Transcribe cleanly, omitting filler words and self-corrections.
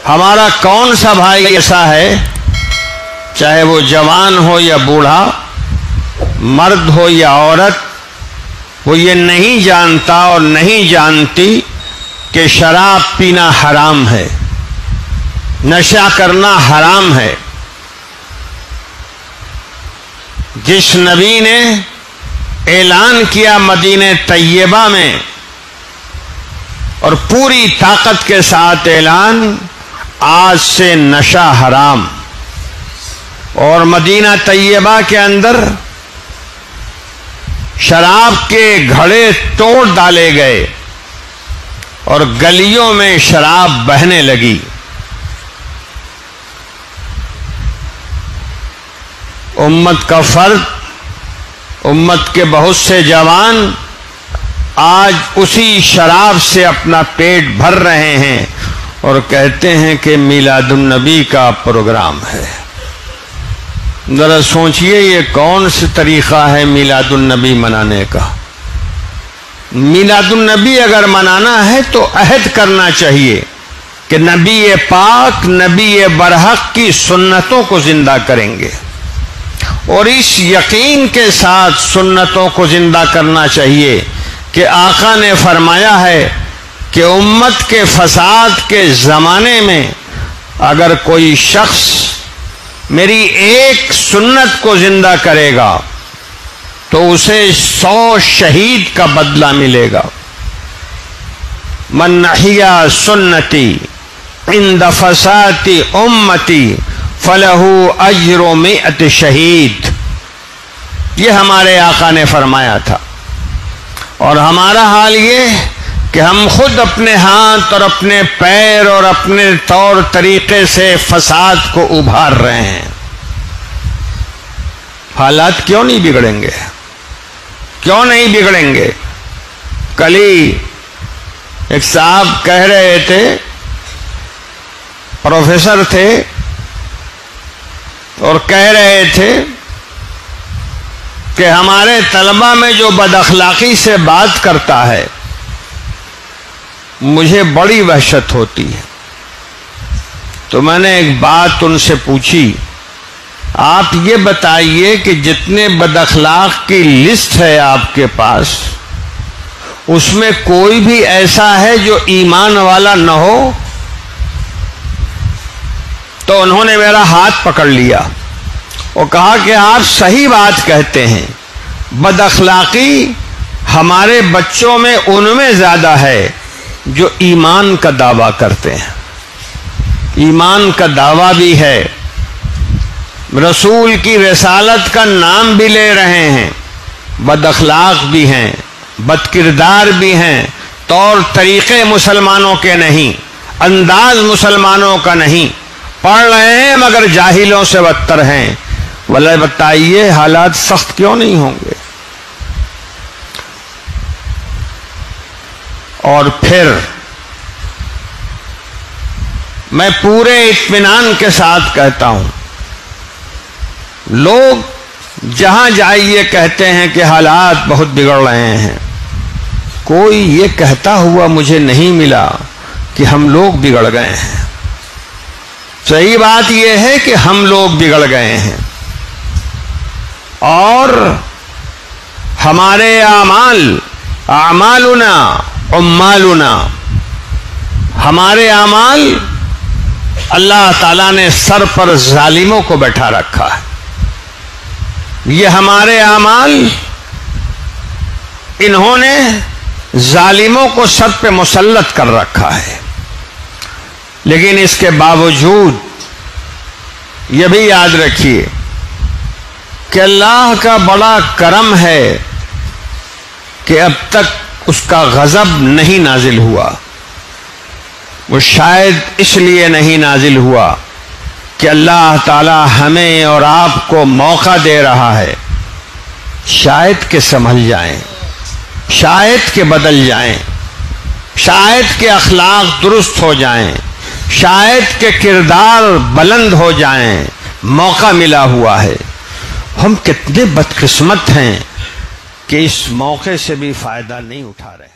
ہمارا کون سا بھائی ایسا ہے، چاہے وہ جوان ہو یا بوڑھا، مرد ہو یا عورت، وہ یہ نہیں جانتا اور نہیں جانتی کہ شراب پینا حرام ہے، نشہ کرنا حرام ہے۔ جس نبی نے اعلان کیا مدینہ طیبہ میں اور پوری طاقت کے ساتھ اعلان، آج سے نشہ حرام، اور مدینہ طیبہ کے اندر شراب کے گھڑے توڑ ڈالے گئے اور گلیوں میں شراب بہنے لگی۔ امت کا فرد، امت کے بہت سے جوان آج اسی شراب سے اپنا پیٹ بھر رہے ہیں اور کہتے ہیں کہ میلاد النبی کا پروگرام ہے۔ ذرا سوچئے یہ کون سا طریقہ ہے میلاد النبی منانے کا؟ میلاد النبی اگر منانا ہے تو عہد کرنا چاہیے کہ نبی پاک، نبی برحق کی سنتوں کو زندہ کریں گے، اور اس یقین کے ساتھ سنتوں کو زندہ کرنا چاہیے کہ آقا نے فرمایا ہے کہ امت کے فساد کے زمانے میں اگر کوئی شخص میری ایک سنت کو زندہ کرے گا تو اسے 100 شہید کا بدلہ ملے گا۔ من احیا سنتی عند فساد امتی فلہ اجر 100 شہید، یہ ہمارے آقا نے فرمایا تھا۔ اور ہمارا حال یہ کہ ہم خود اپنے ہاتھ اور اپنے پیر اور اپنے طور طریقے سے فساد کو ابھار رہے ہیں۔ حالات کیوں نہیں بگڑیں گے؟ کیوں نہیں بگڑیں گے؟ کل ہی ایک صاحب کہہ رہے تھے، پروفیسر تھے، اور کہہ رہے تھے کہ ہمارے طلبہ میں جو بد اخلاقی سے بات کرتا ہے مجھے بڑی وحشت ہوتی ہے۔ تو میں نے ایک بات ان سے پوچھی، آپ یہ بتائیے کہ جتنے بد اخلاق کی لسٹ ہے آپ کے پاس، اس میں کوئی بھی ایسا ہے جو ایمان والا نہ ہو؟ تو انہوں نے میرا ہاتھ پکڑ لیا اور کہا کہ آپ صحیح بات کہتے ہیں، بد اخلاقی ہمارے بچوں میں ان میں زیادہ ہے جو ایمان کا دعویٰ کرتے ہیں، ایمان کا دعویٰ بھی ہے، رسول کی رسالت کا نام بھی لے رہے ہیں، بد اخلاق بھی ہیں، بد کردار بھی ہیں، طور طریقے مسلمانوں کے نہیں، انداز مسلمانوں کا نہیں، پڑھ رہے ہیں مگر جاہلوں سے بدتر ہیں۔ واللہ بتائیے حالات سخت کیوں نہیں ہوں گے؟ اور پھر میں پورے اطمینان کے ساتھ کہتا ہوں، لوگ جہاں جائیے کہتے ہیں کہ حالات بہت بگڑ رہے ہیں، کوئی یہ کہتا ہوا مجھے نہیں ملا کہ ہم لوگ بگڑ گئے ہیں۔ صحیح بات یہ ہے کہ ہم لوگ بگڑ گئے ہیں، اور ہمارے اعمال، اعمالنا عمالنا، ہمارے اعمال اللہ تعالیٰ نے سر پر ظالموں کو بیٹھا رکھا ہے۔ یہ ہمارے اعمال انہوں نے ظالموں کو سر پہ مسلط کر رکھا ہے، لیکن اس کے باوجود یہ بھی یاد رکھیے کہ اللہ کا بڑا کرم ہے کہ اب تک اس کا غضب نہیں نازل ہوا۔ وہ شاید اس لیے نہیں نازل ہوا کہ اللہ تعالی ہمیں اور آپ کو موقع دے رہا ہے، شاید کہ سنبھل جائیں، شاید کہ بدل جائیں، شاید کہ اخلاق درست ہو جائیں، شاید کہ کردار بلند ہو جائیں۔ موقع ملا ہوا ہے، ہم کتنے بدقسمت ہیں کہ اس موقع سے بھی فائدہ نہیں اٹھا رہے۔